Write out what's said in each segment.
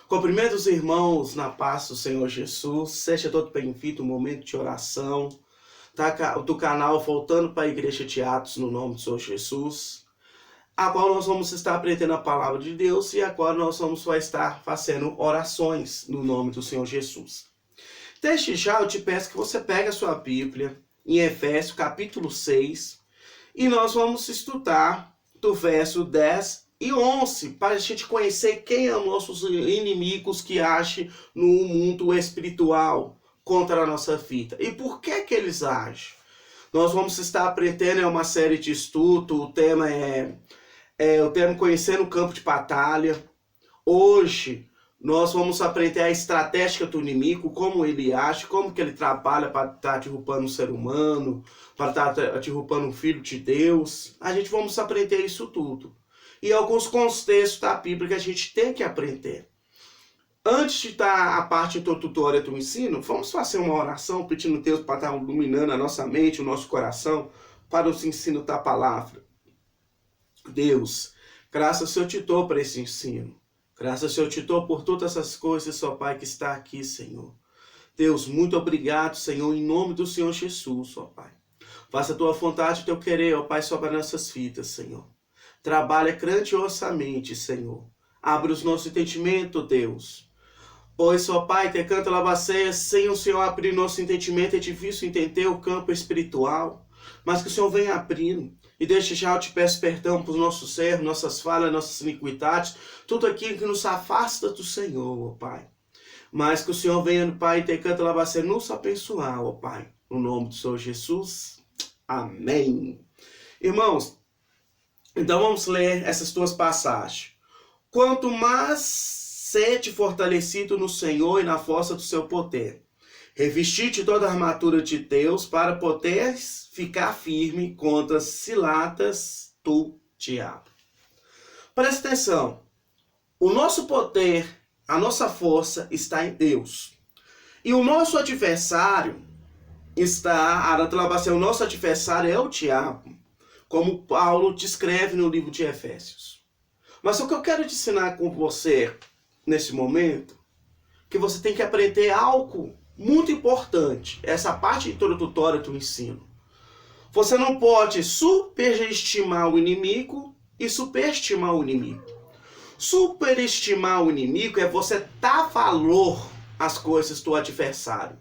Cumprimento os irmãos na paz do Senhor Jesus. Seja todo bem-vindo, um momento de oração do canal Voltando para a Igreja de Atos, no nome do Senhor Jesus. Agora nós vamos estar aprendendo a palavra de Deus e agora nós vamos estar fazendo orações no nome do Senhor Jesus. Desde já eu te peço que você pegue a sua Bíblia em Efésios capítulo 6 e nós vamos estudar do verso 10 e 11, para a gente conhecer quem são nossos inimigos que agem no mundo espiritual contra a nossa vida. E por que eles agem? Nós vamos estar aprendendo uma série de estudos, o tema é o tema Conhecendo o Campo de Batalha. Hoje nós vamos aprender a estratégia do inimigo, como ele age, como que ele trabalha para estar derrubando um ser humano, para estar derrubando um filho de Deus. A gente vamos aprender isso tudo. E alguns contextos da Bíblia que a gente tem que aprender. Antes de dar a parte introdutória do ensino, vamos fazer uma oração pedindo a Deus para estar iluminando a nossa mente, o nosso coração, para os ensinos da palavra. Deus, graças eu te dou por esse ensino. Graças eu te dou por todas essas coisas, ó Pai, que está aqui, Senhor. Deus, muito obrigado, Senhor, em nome do Senhor Jesus, ó Pai. Faça a tua vontade e teu querer, ó Pai, sobre as nossas vidas, Senhor. Trabalha grandiosamente, Senhor. Abre os nossos entendimentos, Deus. Pois, ó Pai, te canta lavaceia, sem o Senhor abrir nosso entendimento, é difícil entender o campo espiritual. Mas que o Senhor venha abrindo. E desde já eu te peço perdão por nossos erros, nossas falhas, nossas iniquidades, tudo aquilo que nos afasta do Senhor, ó Pai. Mas que o Senhor venha, Pai, te canta lavaceia, nos abençoar, ó Pai. No nome do Senhor Jesus. Amém. Irmãos, então vamos ler essas duas passagens. Quanto mais sede fortalecido no Senhor e na força do seu poder, revestir-te toda a armadura de Deus para poderes ficar firme contra as ciladas do diabo. Presta atenção. O nosso poder, a nossa força está em Deus. E o nosso adversário o nosso adversário é o diabo, como Paulo descreve no livro de Efésios. Mas o que eu quero te ensinar com você nesse momento, que você tem que aprender algo muito importante, essa parte introdutória do ensino. Você não pode superestimar o inimigo e superestimar o inimigo. Superestimar o inimigo é você dar valor às coisas do adversário.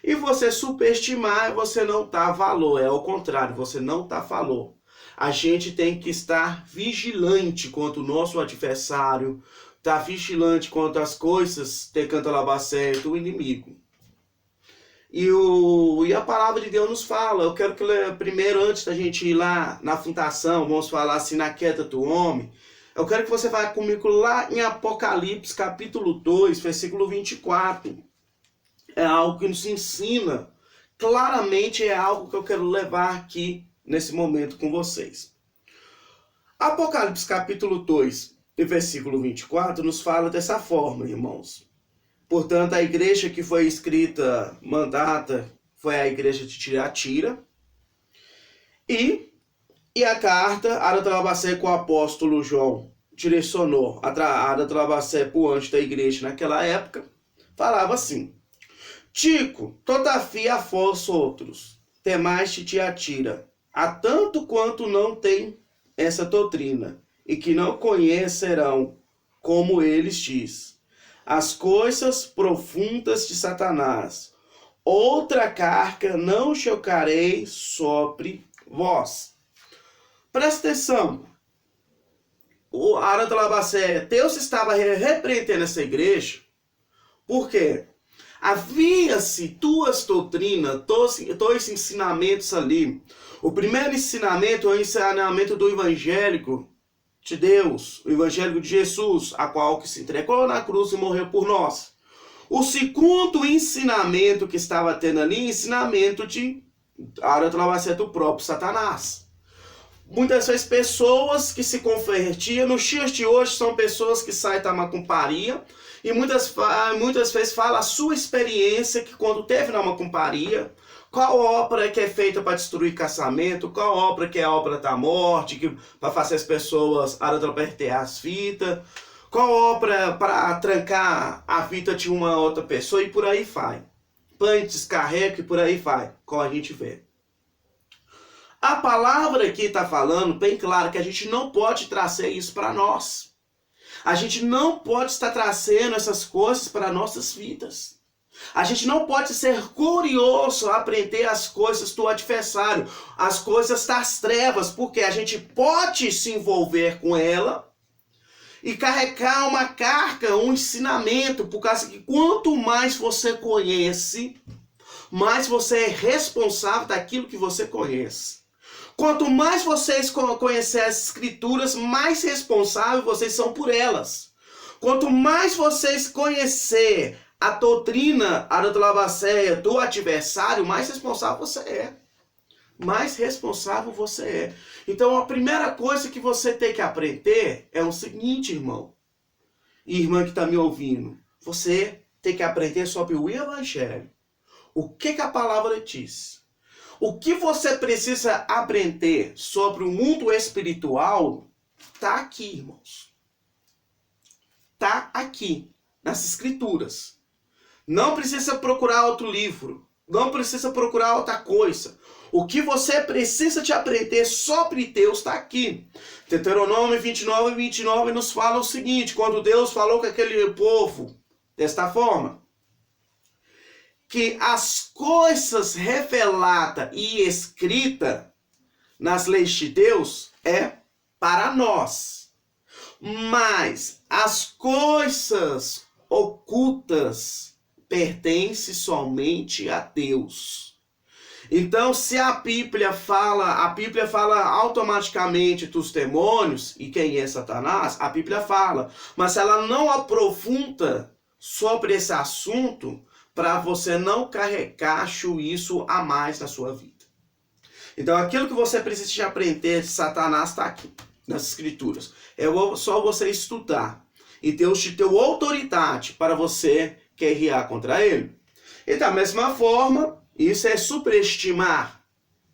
E você superestimar é você não dar valor, é ao contrário, você não dá valor. A gente tem que estar vigilante contra o nosso adversário, estar vigilante contra as coisas de cantalabacé do inimigo. E a palavra de Deus nos fala, eu quero que primeiro, antes da gente ir lá na fundação, vamos falar assim, na queda do homem, eu quero que você vá comigo lá em Apocalipse, capítulo 2, versículo 24. É algo que nos ensina, claramente é algo que eu quero levar aqui nesse momento com vocês. Apocalipse capítulo 2, versículo 24, nos fala dessa forma, irmãos. Portanto, a igreja que foi escrita, mandada, foi a igreja de Tiatira. E a carta, Aratrabacé, com o apóstolo João direcionou a Aratrabacé para o anjo da igreja naquela época, falava assim: Tico, todavia a vós outros, temais de Tiatira, há tanto quanto não tem essa doutrina, e que não conhecerão, como eles diz, as coisas profundas de Satanás. Outra carga não chocarei sobre vós. Presta atenção. O Aratrabacé, Deus estava repreendendo essa igreja, por quê? Havia-se duas doutrinas, dois ensinamentos ali. O primeiro ensinamento é o ensinamento do evangélico de Deus, o evangelho de Jesus, a qual que se entregou na cruz e morreu por nós. O segundo ensinamento que estava tendo ali, ensinamento de Aratrabacé do próprio Satanás. Muitas vezes pessoas que se convertiam, nos dias de hoje são pessoas que saem da macumbaria, e muitas vezes fala a sua experiência que quando teve na macumbaria, qual obra que é feita para destruir casamento, qual obra que é a obra da morte, para fazer as pessoas perder as vidas, Cobra para trancar a vida de uma outra pessoa e por aí vai. Põe, descarrega e por aí vai, como a gente vê. A palavra aqui está falando bem claro que a gente não pode trazer isso para nós. A gente não pode estar trazendo essas coisas para nossas vidas. A gente não pode ser curioso a aprender as coisas do adversário, as coisas das trevas, porque a gente pode se envolver com ela e carregar uma carga, um ensinamento, por causa que quanto mais você conhece, mais você é responsável daquilo que você conhece. Quanto mais vocês conhecerem as escrituras, mais responsáveis vocês são por elas. Quanto mais vocês conhecerem a doutrina, a antolabacéia do adversário, mais responsável você é. Mais responsável você é. Então a primeira coisa que você tem que aprender é o seguinte, irmão e irmã que está me ouvindo. Você tem que aprender sobre o Evangelho. O que a palavra diz? O que você precisa aprender sobre o mundo espiritual está aqui, irmãos. Está aqui, nas Escrituras. Não precisa procurar outro livro. Não precisa procurar outra coisa. O que você precisa de aprender sobre Deus está aqui. Deuteronômio 29 nos fala o seguinte, quando Deus falou com aquele povo desta forma, que as coisas reveladas e escritas nas leis de Deus é para nós. Mas as coisas ocultas pertencem somente a Deus. Então, se a Bíblia fala automaticamente dos demônios e quem é Satanás, a Bíblia fala, mas ela não aprofunda sobre esse assunto para você não carregar isso a mais na sua vida. Então, aquilo que você precisa de aprender de Satanás está aqui, nas Escrituras. É só você estudar. E Deus te deu autoridade para você guerrear contra ele. E da mesma forma, isso é superestimar,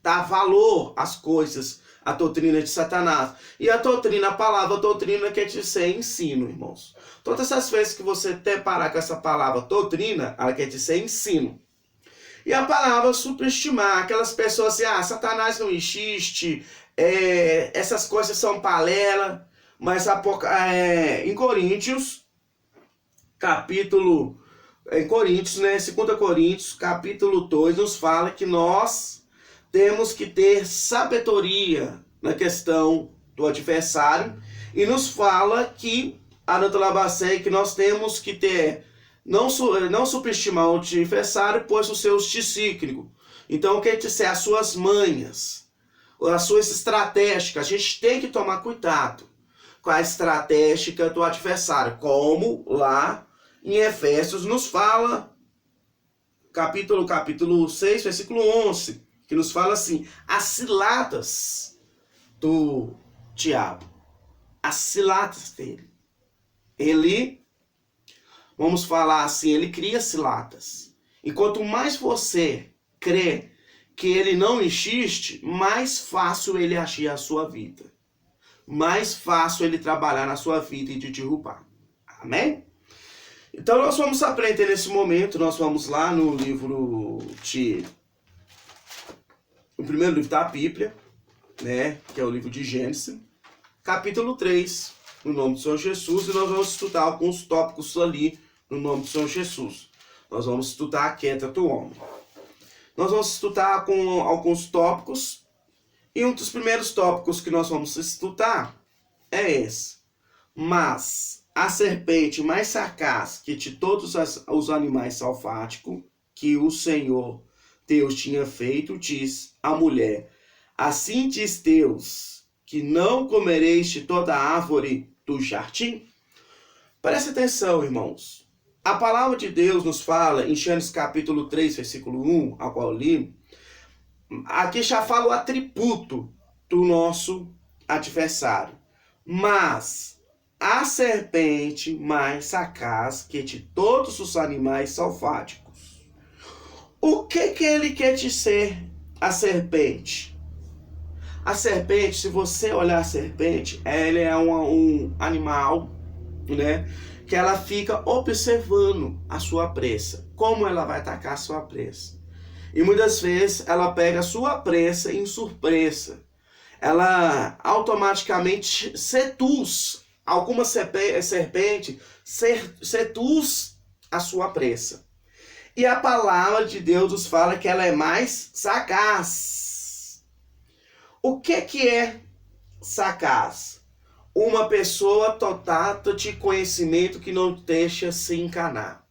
dar valor às coisas, a doutrina de Satanás. E a doutrina, a palavra doutrina quer dizer ensino, irmãos. Todas as vezes que você deparar com essa palavra doutrina, ela quer dizer ensino. E a palavra superestimar, aquelas pessoas assim, Satanás não existe, essas coisas são balela, mas em Coríntios, em Coríntios, né, 2 Coríntios, capítulo 2, nos fala que nós temos que ter sabedoria na questão do adversário e nos fala que que nós temos que ter, não subestimar o adversário, pois os seus discípulos. Então, quer dizer, as suas manhas, as suas estratégias, a gente tem que tomar cuidado com a estratégia do adversário, como lá em Efésios nos fala, capítulo 6, versículo 11, que nos fala assim, as ciladas do diabo, as ciladas dele. Ele, vamos falar assim, ele cria ciladas. E quanto mais você crê que ele não existe, mais fácil ele agir a sua vida. Mais fácil ele trabalhar na sua vida e te derrubar. Amém? Então nós vamos aprender nesse momento, nós vamos lá no primeiro livro da Bíblia, né, que é o livro de Gênesis, capítulo 3, no nome do Senhor Jesus, e nós vamos estudar alguns tópicos ali no nome do Senhor Jesus. Nós vamos estudar a queda do homem. Nós vamos estudar com alguns tópicos, e um dos primeiros tópicos que nós vamos estudar é esse. Mas a serpente mais sagaz que de todos os animais selváticos que o Senhor Deus tinha feito, diz à mulher, assim diz Deus, que não comereis de toda a árvore do jardim? Preste atenção, irmãos. A palavra de Deus nos fala em Gênesis capítulo 3, versículo 1, ao qual eu li, aqui já fala o atributo do nosso adversário. Mas a serpente mais sagaz que de todos os animais selváticos. O que ele quer dizer, a serpente? A serpente, se você olhar a serpente, ela é um animal né? Que ela fica observando a sua presa, como ela vai atacar a sua presa. E muitas vezes ela pega a sua presa em surpresa. Ela automaticamente seduz, alguma serpente seduz a sua presa. E a palavra de Deus nos fala que ela é mais sagaz. O que é sagaz? Uma pessoa dotata de conhecimento que não deixa se enganar.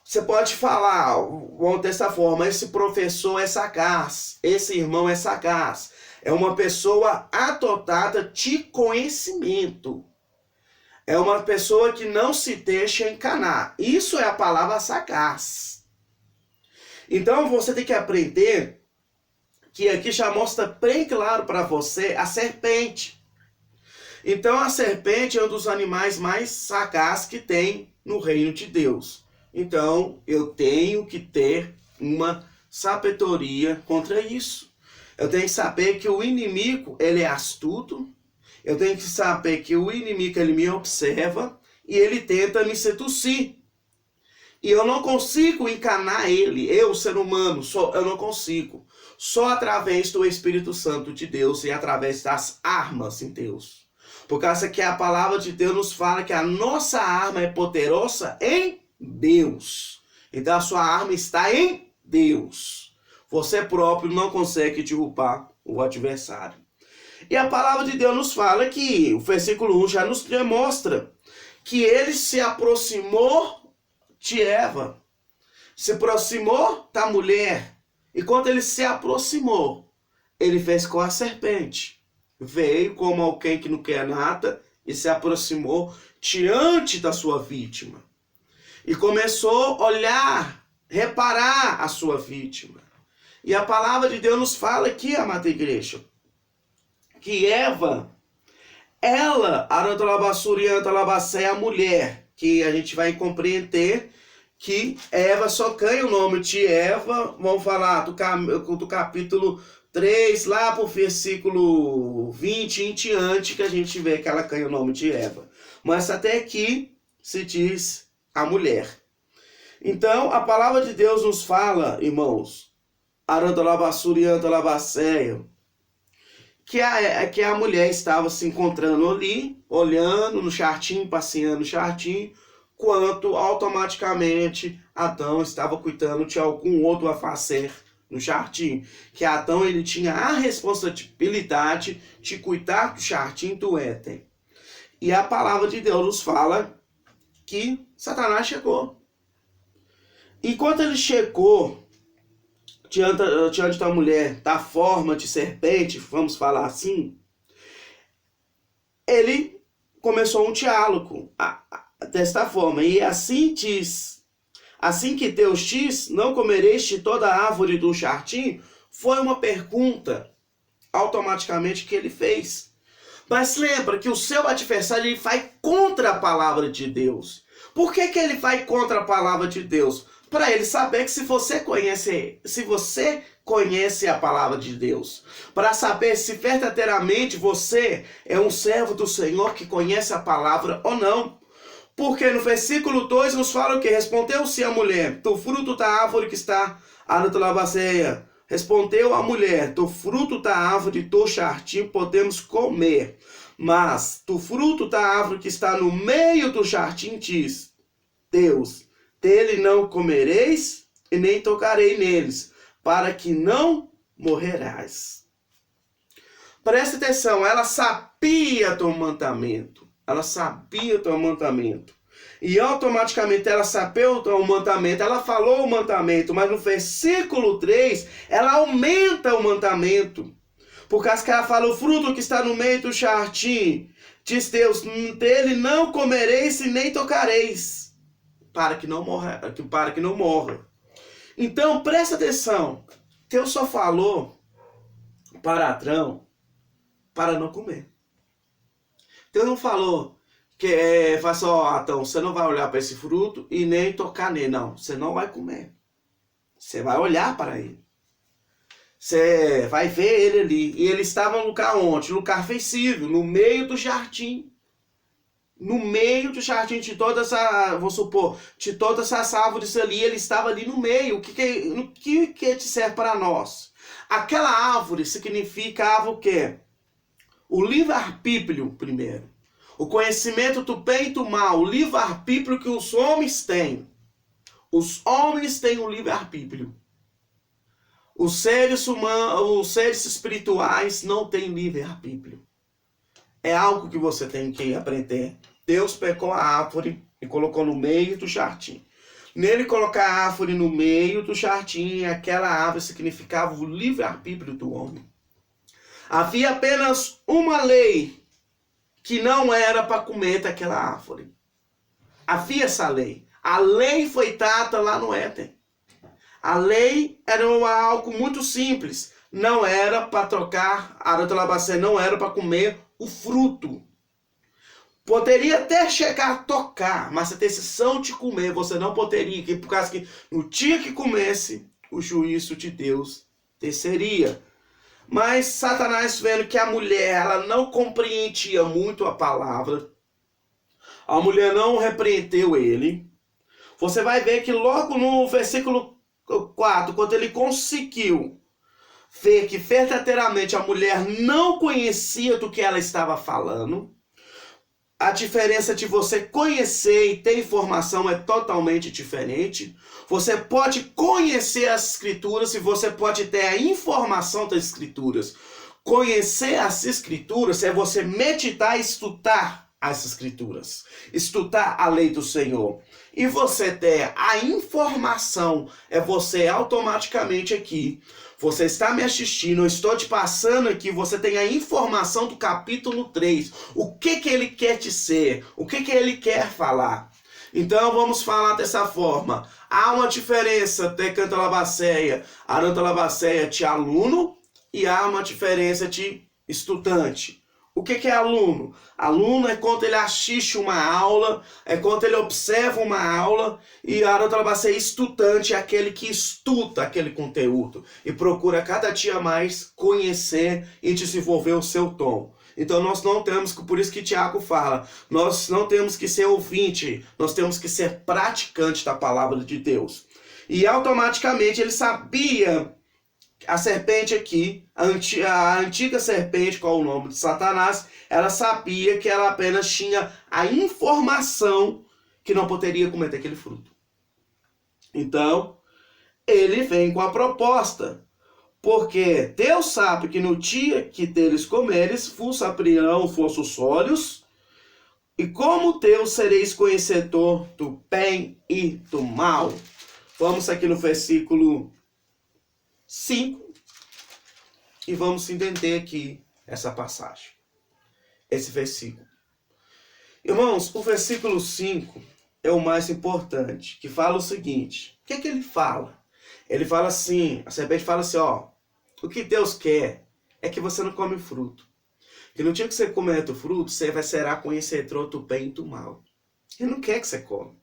Você pode falar, vamos dessa forma, esse professor é sagaz, esse irmão é sagaz. É uma pessoa dotada de conhecimento. É uma pessoa que não se deixa enganar. Isso é a palavra sagaz. Então você tem que aprender que aqui já mostra bem claro para você a serpente. Então a serpente é um dos animais mais sagazes que tem no reino de Deus. Então eu tenho que ter uma sabedoria contra isso. Eu tenho que saber que o inimigo ele é astuto. Eu tenho que saber que o inimigo ele me observa e ele tenta me seduzir. E eu não consigo enganar ele, eu, ser humano, eu não consigo. Só através do Espírito Santo de Deus e através das armas em Deus. Por causa que a palavra de Deus nos fala que a nossa arma é poderosa em Deus. Então a sua arma está em Deus. Você próprio não consegue derrubar o adversário. E a palavra de Deus nos fala que, o versículo 1 já nos demonstra que ele se aproximou de Eva, se aproximou da mulher, e quando ele se aproximou, ele fez com a serpente. Veio como alguém que não quer nada e se aproximou diante da sua vítima. E começou a olhar, reparar a sua vítima. E a palavra de Deus nos fala aqui, amada igreja, que Eva, ela, é a mulher, que a gente vai compreender que Eva só ganha o nome de Eva, vamos falar do capítulo 3, lá pro versículo 20 em diante, que a gente vê que ela ganha o nome de Eva. Mas até aqui se diz a mulher. Então, a palavra de Deus nos fala, irmãos, que a mulher estava se encontrando ali, olhando no jardim, passeando no jardim, quanto automaticamente Adão estava cuidando de algum outro afazer no jardim. Que Adão ele tinha a responsabilidade de cuidar do jardim do Éden. E a palavra de Deus nos fala que Satanás chegou. E quando ele chegou diante da mulher, da forma de serpente, vamos falar assim, ele começou um diálogo desta forma. E assim diz, assim que Deus diz, não comereis de toda a árvore do jardim, foi uma pergunta automaticamente que ele fez. Mas lembra que o seu adversário ele vai contra a palavra de Deus. Por que ele vai contra a palavra de Deus? Para ele saber que se você conhece a palavra de Deus, para saber se verdadeiramente você é um servo do Senhor que conhece a palavra ou não. Porque no versículo 2 nos fala o que? Respondeu-se a mulher, do fruto da árvore que está na labaceia. Respondeu a mulher, do fruto da árvore do jardim podemos comer, mas do fruto da árvore que está no meio do jardim diz Deus, dele não comereis e nem tocarei neles, para que não morrerás. Presta atenção, ela sabia do mandamento. Ela sabia do mandamento. E automaticamente ela sabeu do mandamento. Ela falou o mandamento, mas no versículo 3, ela aumenta o mandamento. Por causa que ela fala, o fruto que está no meio do jardim, diz Deus, dele não comereis e nem tocareis, para que não morra. Então, presta atenção. Deus só falou para Adão para não comer. Deus não falou que fala só, Adão, você não vai olhar para esse fruto e nem tocar nele. Não, você não vai comer. Você vai olhar para ele. Você vai ver ele ali. E ele estava no lugar onde? No lugar visível, no meio do jardim. no meio do jardim de todas as, vou supor, de todas as árvores ali, ele estava ali no meio. O que te serve para nós? Aquela árvore significava o quê? O livre-arbítrio, primeiro. O conhecimento do bem e do mal, o livre-arbítrio que os homens têm. Os homens têm o livre-arbítrio. Os seres humanos, os seres espirituais não têm livre-arbítrio. É algo que você tem que aprender. Deus pegou a árvore e colocou no meio do jardim. Nele colocar a árvore no meio do jardim, aquela árvore significava o livre-arbítrio do homem. Havia apenas uma lei que não era para comer daquela árvore. Havia essa lei. A lei foi dada lá no Éden. A lei era algo muito simples. Não era para trocar, não era para comer o fruto. Poderia até chegar a tocar, mas a decisão de comer você não poderia, por causa que no dia que comesse, o juízo de Deus desceria. Mas Satanás, vendo que a mulher ela não compreendia muito a palavra, a mulher não repreendeu ele. Você vai ver que logo no versículo 4, quando ele conseguiu ver que verdadeiramente a mulher não conhecia do que ela estava falando, a diferença de você conhecer e ter informação é totalmente diferente. Você pode conhecer as escrituras e você pode ter a informação das escrituras. Conhecer as escrituras é você meditar e estudar as escrituras. Estudar a lei do Senhor. E você ter a informação é você automaticamente aqui. Você está me assistindo, eu estou te passando aqui, você tem a informação do capítulo 3. O que ele quer dizer? O que ele quer falar? Então vamos falar dessa forma. Há uma diferença de Cantalabaceia, Arantalabaceia de aluno e há uma diferença de estudante. O que é aluno? Aluno é quando ele assiste uma aula, é quando ele observa uma aula, e a Arantalabaceia estudante é aquele que estuda aquele conteúdo e procura cada dia mais conhecer e desenvolver o seu tom. Então nós não temos, por isso que Tiago fala, nós não temos que ser ouvinte, nós temos que ser praticante da palavra de Deus. E automaticamente ele sabia, a serpente aqui, a antiga serpente, qual é o nome de Satanás, ela sabia que ela apenas tinha a informação que não poderia comer daquele fruto. Então, ele vem com a proposta. Porque Deus sabe que no dia que deles comeres, vos abrirão os vossos olhos, e como Deus sereis conhecedor do bem e do mal. Vamos aqui no versículo 5 e vamos entender aqui essa passagem, esse versículo. Irmãos, o versículo 5 é o mais importante, que fala o seguinte. O que é que ele fala? Ele fala assim, a serpente fala assim, ó, o que Deus quer é que você não come o fruto. Que no dia que você comer do fruto, você vai ser conhecedor do bem e do mal. Ele não quer que você come.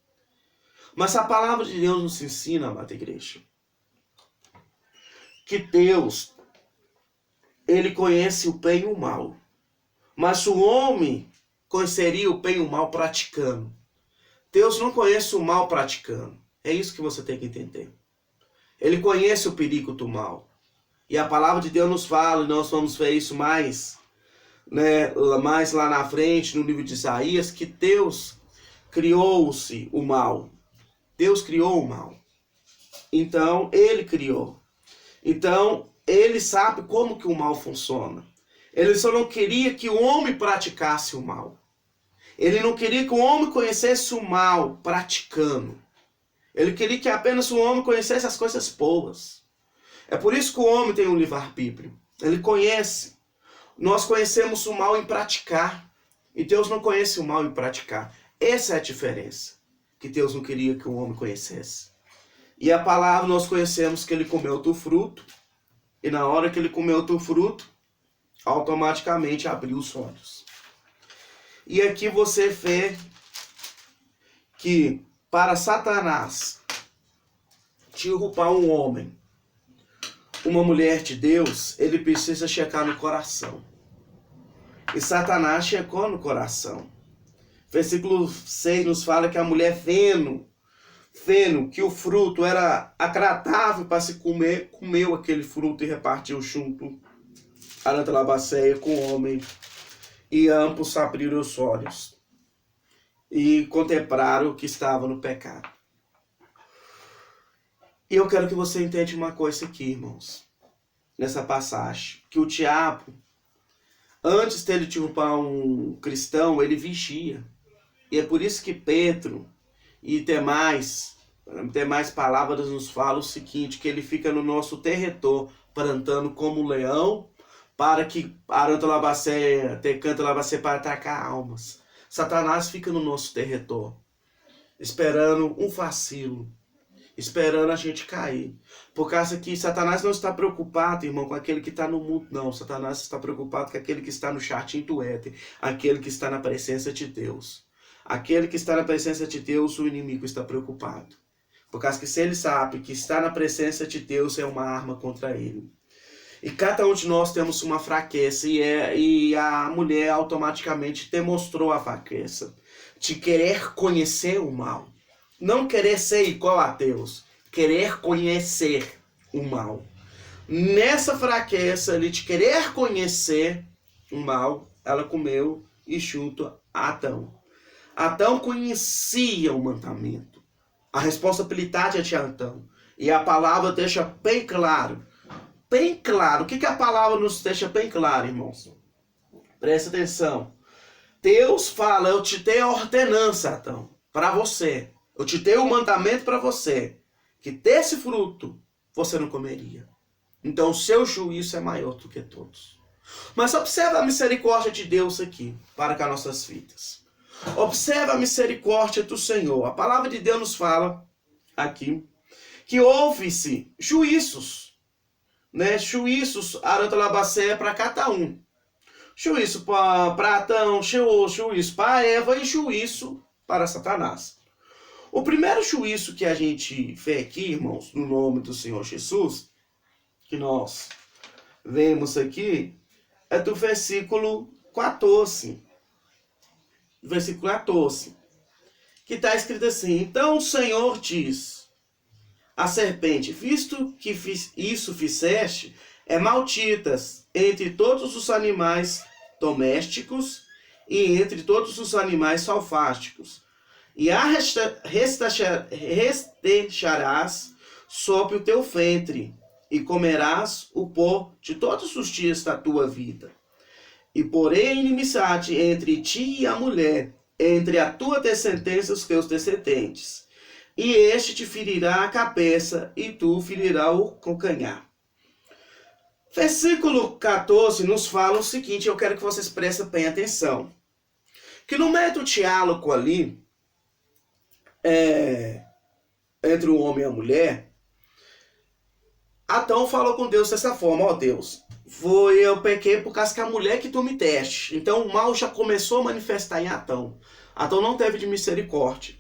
Mas a palavra de Deus nos ensina, amada igreja, que Deus, ele conhece o bem e o mal. Mas o homem conheceria o bem e o mal praticando. Deus não conhece o mal praticando. É isso que você tem que entender. Ele conhece o perigo do mal. E a palavra de Deus nos fala, e nós vamos ver isso mais, mais lá na frente, no livro de Isaías, que Deus criou-se o mal. Deus criou o mal. Então, ele criou. Então, ele sabe como que o mal funciona. Ele só não queria que o homem praticasse o mal. Ele não queria que o homem conhecesse o mal praticando. Ele queria que apenas o homem conhecesse as coisas boas. É por isso que o homem tem um livre-arbítrio. Ele conhece. Nós conhecemos o mal em praticar. E Deus não conhece o mal em praticar. Essa é a diferença que Deus não queria que o homem conhecesse. E a palavra nós conhecemos que ele comeu do fruto. E na hora que ele comeu do fruto, automaticamente abriu os olhos. E aqui você vê que para Satanás derrubar um homem, uma mulher de Deus, ele precisa checar no coração. E Satanás checou no coração. Versículo 6 nos fala que a mulher vendo que o fruto era agradável para se comer, comeu aquele fruto e repartiu junto a Labaceia com o homem. E ambos abriram os olhos e contemplaram que estava no pecado. E eu quero que você entenda uma coisa aqui, irmãos, nessa passagem, que o diabo, antes dele derrubar um cristão, ele vigia. E é por isso que Pedro e demais palavras nos falam o seguinte, que ele fica no nosso território, plantando como leão, para que Aranta Labaceia, Tecanta Labaceia, para atacar almas. Satanás fica no nosso território, esperando um vacilo, esperando a gente cair. Por causa que Satanás não está preocupado, irmão, com aquele que está no mundo, não. Satanás está preocupado com aquele que está no jardim do Éden, aquele que está na presença de Deus. Aquele que está na presença de Deus, o inimigo está preocupado. Por causa que se ele sabe que está na presença de Deus, é uma arma contra ele. E cada um de nós temos uma fraqueza, e a mulher automaticamente demonstrou a fraqueza de querer conhecer o mal. Não querer ser igual a Deus, querer conhecer o mal. Nessa fraqueza de querer conhecer o mal, ela comeu e junto a Adão. Adão conhecia o mandamento, a responsabilidade é de Adão. E a palavra deixa bem claro. Bem claro. O que a palavra nos deixa bem claro, irmãos? Presta atenção. Deus fala, eu te dei a ordenança, Adão, para você. Eu te dei o mandamento para você, que desse fruto você não comeria. Então o seu juízo é maior do que todos. Mas observa a misericórdia de Deus aqui, para com as nossas vidas. Observa a misericórdia do Senhor. A palavra de Deus nos fala aqui que houve-se juízos, né? Juízos, Aranta Labaceia, para cada um. Juízo para Adão, juízo para Eva e juízo para Satanás. O primeiro juízo que a gente vê aqui, irmãos, no nome do Senhor Jesus, que nós vemos aqui, é do versículo 14. Versículo 14. Que está escrito assim: então o Senhor diz à serpente, visto que isso fizeste, é malditas entre todos os animais domésticos e entre todos os animais selváticos. E a restecharás sobre o teu ventre, e comerás o pó de todos os dias da tua vida. E porém inimizade entre ti e a mulher, entre a tua descendência e os teus descendentes. E este te ferirá a cabeça, e tu ferirá o calcanhar. Versículo 14 nos fala o seguinte, eu quero que vocês prestem bem atenção. Que no meio do diálogo ali, entre o homem e a mulher, Adão falou com Deus dessa forma: ó Deus, eu pequei por causa que a mulher que tu me deste. Então o mal já começou a manifestar em Adão. Adão não teve de misericórdia.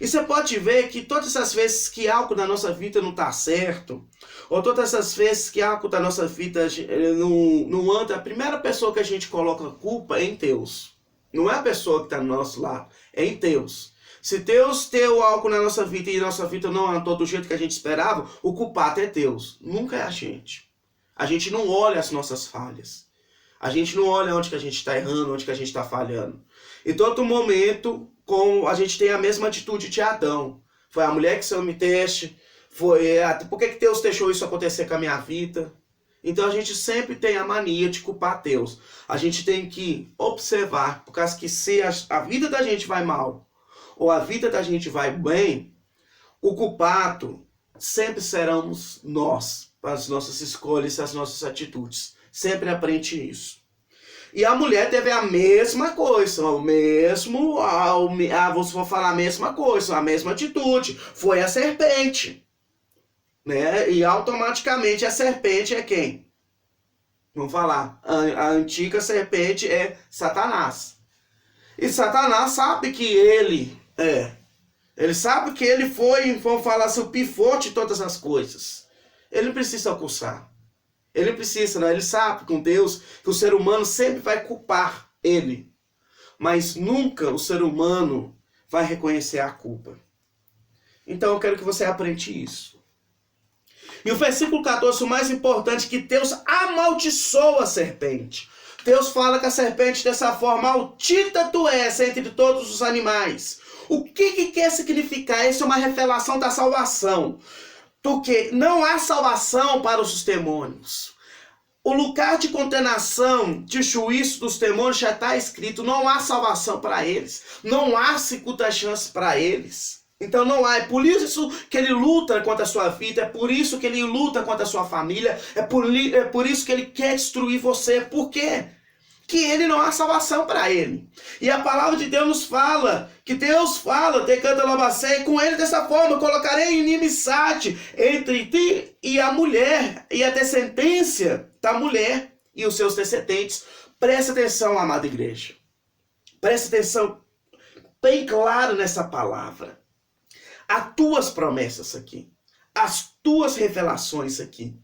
E você pode ver que todas as vezes que algo na nossa vida não está certo, ou todas as vezes que algo da nossa vida não anda, a primeira pessoa que a gente coloca a culpa é em Deus. Não é a pessoa que está do nosso lado, é em Deus. Se Deus deu algo na nossa vida e nossa vida não andou do jeito que a gente esperava, o culpado é Deus, nunca é a gente. A gente não olha as nossas falhas. A gente não olha onde que a gente está errando, onde que a gente está falhando. Em todo momento, a gente tem a mesma atitude de Adão. Foi a mulher que você me deste, por que Deus deixou isso acontecer com a minha vida? Então a gente sempre tem a mania de culpar Deus. A gente tem que observar, por causa que se a vida da gente vai mal, ou a vida da gente vai bem, o culpado sempre seremos nós, para as nossas escolhas e as nossas atitudes. Sempre aprende isso. E a mulher teve a mesma coisa, vou falar a mesma coisa, a mesma atitude. Foi a serpente, né? E automaticamente a serpente é quem? Vamos falar, a antiga serpente é Satanás. E Satanás sabe que ele sabe que ele foi, vamos falar assim, o pivô de todas as coisas. Ele não precisa acusar. Ele precisa, né? Ele sabe com Deus que o ser humano sempre vai culpar ele. mas nunca o ser humano vai reconhecer a culpa. Então eu quero que você aprenda isso. E o versículo 14, o mais importante, que Deus amaldiçoa a serpente. Deus fala que a serpente dessa forma: maldita tu és entre todos os animais. O que quer significar? Isso é uma revelação da salvação. Porque não há salvação para os demônios. O lugar de condenação, de juízo dos demônios já está escrito. Não há salvação para eles. Não há segunda chance para eles. Então não há. É por isso que ele luta contra a sua vida. É por isso que ele luta contra a sua família. É por isso que ele quer destruir você. Por quê? Que ele não há salvação para ele. E a palavra de Deus nos fala, que Deus fala, decanta Labacé, com ele dessa forma: colocarei inimizade entre ti e a mulher, e a descendência da mulher e os seus descendentes. Presta atenção, amada igreja. Presta atenção bem claro nessa palavra. As tuas promessas aqui, as tuas revelações aqui,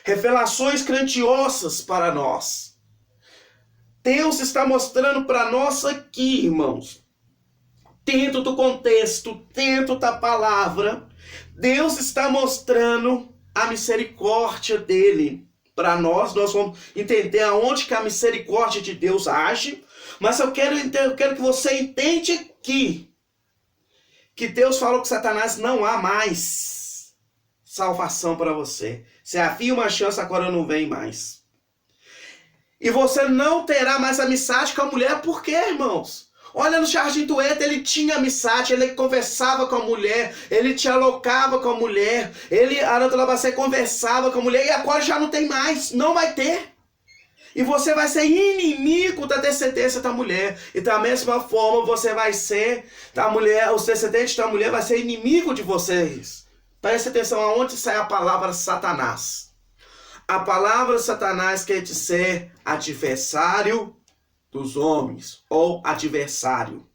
revelações grandiosas para nós. Deus está mostrando para nós aqui, irmãos, dentro do contexto, dentro da palavra, Deus está mostrando a misericórdia dele para nós. Nós vamos entender aonde que a misericórdia de Deus age, mas eu quero que você entenda aqui que Deus falou que Satanás não há mais salvação para você. Se havia uma chance, agora não vem mais. E você não terá mais amizade com a mulher. Por quê, irmãos? Olha, no Jardim do Éden, ele tinha amizade, ele conversava com a mulher, ele dialogava com a mulher, Arão do Labacé, conversava com a mulher, e agora já não tem mais, não vai ter. E você vai ser inimigo da descendência da mulher. E da mesma forma você vai ser, os descendentes da mulher vai ser inimigo de vocês. Preste atenção aonde sai a palavra Satanás. A palavra Satanás quer dizer adversário dos homens, ou adversário.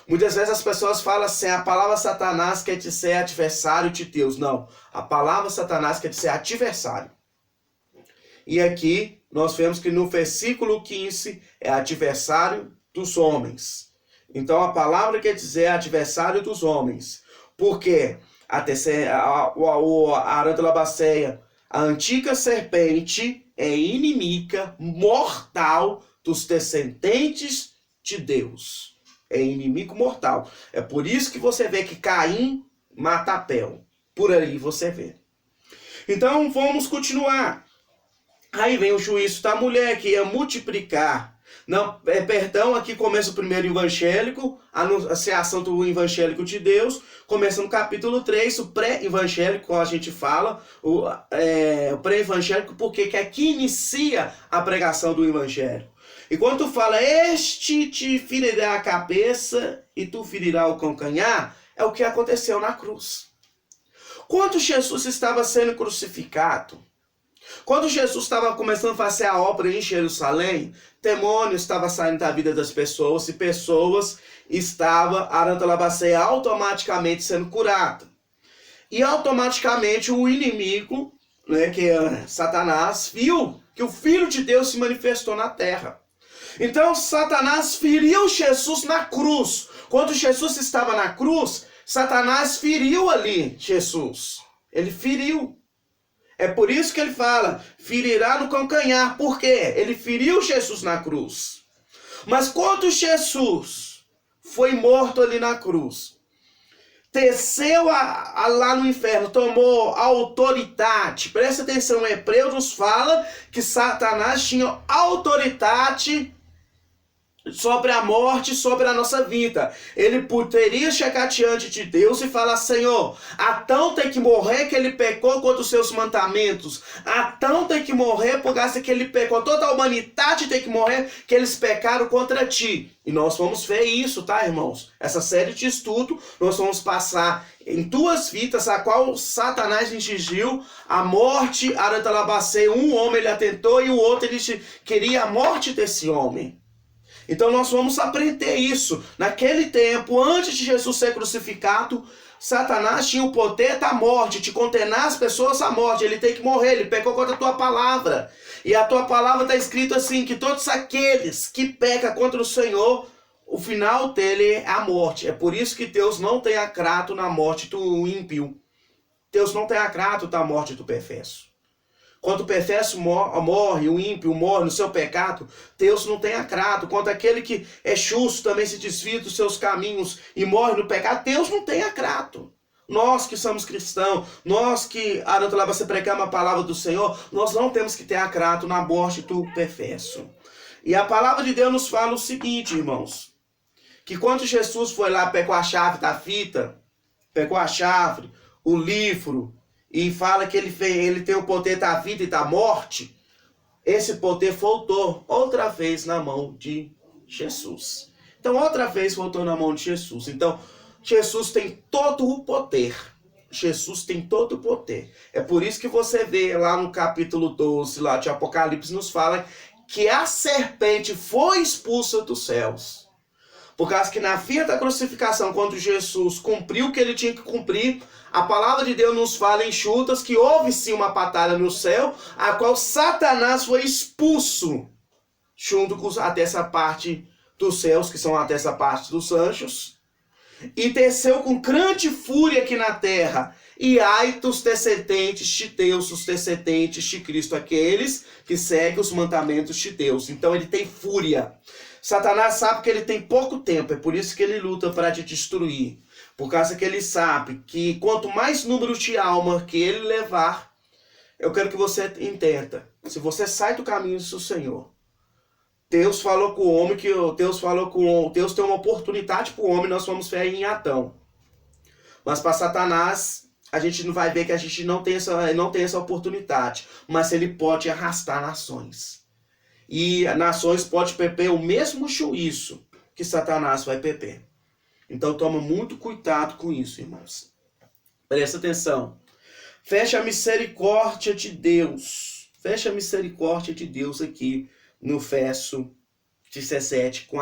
Muitas vezes as pessoas falam assim: a palavra Satanás quer dizer adversário de Deus. Não, a palavra Satanás quer dizer adversário. E aqui nós vemos que no versículo 15 é adversário dos homens. Então a palavra quer dizer adversário dos homens. Porque a Arã da Labaceia, a antiga serpente, é inimiga mortal dos descendentes de Deus. É inimigo mortal. É por isso que você vê que Caim mata Abel. Por aí você vê. Então vamos continuar. Aí vem o juízo da mulher, que ia multiplicar. Aqui começa o primeiro evangélico, a anunciação do evangélico de Deus. Começa no capítulo 3, o pré-evangélico, como a gente fala. O pré-evangélico, porque que aqui inicia a pregação do evangelho. E quando tu fala: este te ferirá a cabeça e tu ferirá o calcanhar, é o que aconteceu na cruz. Quando Jesus estava sendo crucificado, quando Jesus estava começando a fazer a obra em Jerusalém, demônios estavam saindo da vida das pessoas e pessoas estavam, automaticamente sendo curadas. E automaticamente o inimigo, que é Satanás, viu que o Filho de Deus se manifestou na terra. Então Satanás feriu Jesus na cruz. Quando Jesus estava na cruz, Satanás feriu ali Jesus. Ele feriu. É por isso que ele fala: ferirá no calcanhar. Por quê? Ele feriu Jesus na cruz. Mas quando Jesus foi morto ali na cruz, desceu lá no inferno, tomou autoridade. Presta atenção, Hebreus nos fala que Satanás tinha autoridade sobre a morte, sobre a nossa vida. Ele poderia chegar diante de Deus e falar: Senhor, Adão tem que morrer que ele pecou contra os seus mandamentos. Adão tem que morrer por causa que ele pecou. Toda a humanidade tem que morrer que eles pecaram contra ti. E nós vamos ver isso, tá, irmãos? Essa série de estudo, nós vamos passar em duas vidas, a qual Satanás injigiu a morte, um homem ele atentou e o outro ele queria a morte desse homem. Então nós vamos aprender isso. Naquele tempo, antes de Jesus ser crucificado, Satanás tinha o poder da morte, de condenar as pessoas à morte. Ele tem que morrer, ele pecou contra a tua palavra. E a tua palavra está escrito assim, que todos aqueles que pecam contra o Senhor o final dele é a morte. É por isso que Deus não tem acrato na morte do ímpio. Deus não tem acrato da morte do perverso. Quando o perverso morre, o ímpio morre no seu pecado, Deus não tem acrato. Quando aquele que é justo também se desvia dos seus caminhos e morre no pecado, Deus não tem acrato. Nós que somos cristãos, nós que, você pregamos a palavra do Senhor, nós não temos que ter acrato na morte do perverso. E a palavra de Deus nos fala o seguinte, irmãos, que quando Jesus foi lá, pegou a chave da fita, pegou a chave, o livro, e fala que ele tem o poder da vida e da morte, esse poder voltou outra vez na mão de Jesus. Então, outra vez voltou na mão de Jesus. Então, Jesus tem todo o poder. Jesus tem todo o poder. É por isso que você vê lá no capítulo 12 lá de Apocalipse, nos fala que a serpente foi expulsa dos céus. Por causa que na fia da crucificação, quando Jesus cumpriu o que ele tinha que cumprir, a palavra de Deus nos fala em Judas que houve sim uma batalha no céu, a qual Satanás foi expulso, junto com até essa parte dos céus, que são até essa parte dos anjos, e desceu com grande fúria aqui na terra. E ai dos descendentes de Deus, os descendentes de Cristo, aqueles que seguem os mandamentos de Deus. Então ele tem fúria. Satanás sabe que ele tem pouco tempo, é por isso que ele luta para te destruir. Por causa que ele sabe que quanto mais número de alma que ele levar, eu quero que você entenda. Se você sai do caminho do Senhor, Deus falou com o homem que Deus tem uma oportunidade para o homem, nós vamos ver em Adão. Mas para Satanás, a gente não vai ver que a gente não tem essa oportunidade, mas ele pode arrastar nações. E nações pode beber o mesmo juízo que Satanás vai beber. Então toma muito cuidado com isso, irmãos. Presta atenção. Fecha a misericórdia de Deus. Fecha a misericórdia de Deus aqui no verso 17 com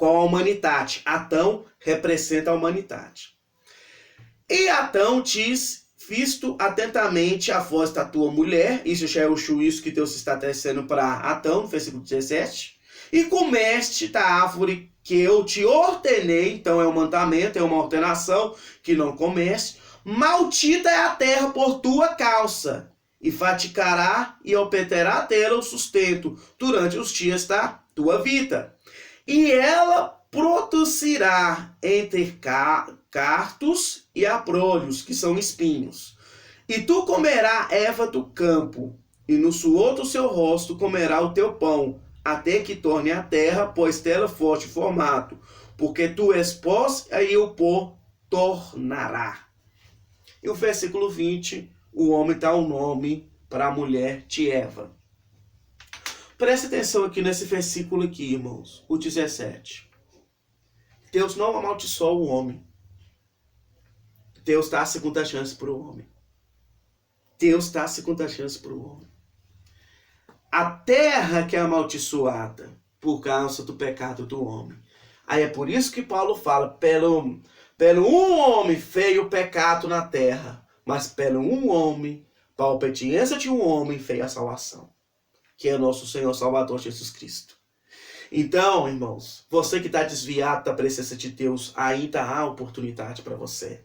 a humanidade. Adão representa a humanidade. E Adão diz: visto atentamente a voz da tua mulher, isso já é o juízo que Deus está tecendo para Adão, no versículo 17, e comeste da árvore que eu te ordenei, então é um mandamento, é uma ordenação, que não comeste, maldita é a terra por tua causa, e fatigará e obterá dela o sustento durante os dias da tua vida. E ela produzirá entre cartos e abrolhos, que são espinhos. E tu comerás erva do campo, e no suor do seu rosto comerá o teu pão, até que torne a terra, pois dela foste formado, porque tu és pó, e o pó tornará. E o versículo 20, o homem dá o nome para a mulher de Eva. Preste atenção aqui nesse versículo aqui, irmãos, o 17. Deus não amaldiçoa o homem. Deus dá a segunda chance para o homem. Deus dá a segunda chance para o homem. A terra que é amaldiçoada por causa do pecado do homem. Aí é por isso que Paulo fala, pelo um homem veio o pecado na terra, mas pelo um homem, para a obediência de um homem, veio a salvação, que é nosso Senhor Salvador Jesus Cristo. Então, irmãos, você que está desviado da presença de Deus, ainda há oportunidade para você.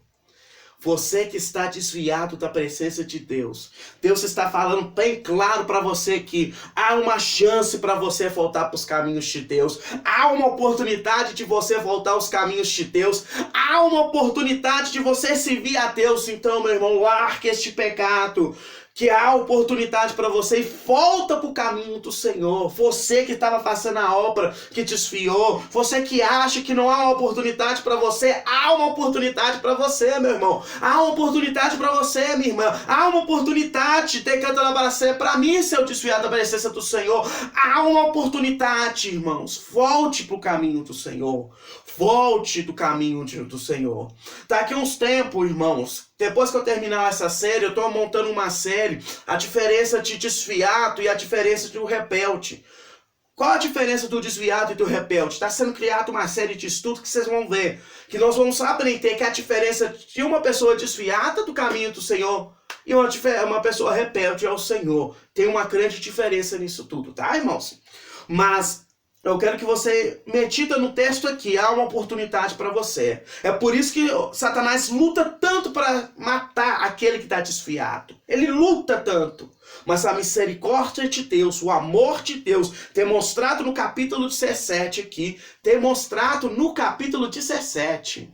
Você que está desviado da presença de Deus, Deus está falando bem claro para você que há uma chance para você voltar para os caminhos de Deus. Há uma oportunidade de você voltar aos caminhos de Deus. Há uma oportunidade de você servir a Deus. Então, meu irmão, largue este pecado. Que há oportunidade para você e volta para o caminho do Senhor. Você que estava fazendo a obra que desviou, você que acha que não há uma oportunidade para você, há uma oportunidade para você, meu irmão. Há uma oportunidade para você, minha irmã. Há uma oportunidade de cantar para mim, se eu desviar da presença do Senhor. Há uma oportunidade, irmãos. Volte para o caminho do Senhor. Volte do caminho do Senhor. Daqui uns tempos, irmãos, depois que eu terminar essa série, eu estou montando uma série, a diferença de desviado e a diferença do rebelde. Qual a diferença do desviado e do rebelde? Está sendo criada uma série de estudos que vocês vão ver, que nós vamos aprender que a diferença de uma pessoa desviada do caminho do Senhor e uma pessoa rebelde ao Senhor. Tem uma grande diferença nisso tudo, tá, irmãos? Mas Eu quero que você medita no texto aqui, há uma oportunidade para você. É por isso que Satanás luta tanto para matar aquele que está desfiado. Ele luta tanto. Mas a misericórdia de Deus, o amor de Deus, demonstrado no capítulo 17 aqui, demonstrado no capítulo 17.